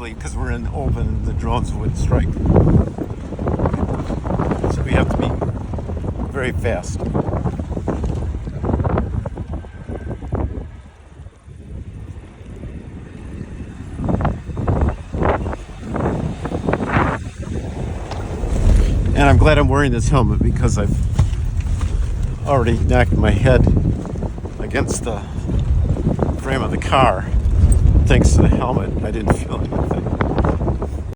quickly because we're in the open and the drones would strike. So we have to be very fast. And I'm glad I'm wearing this helmet because I've already knocked my head against the frame of the car. Thanks to the helmet, I didn't feel anything.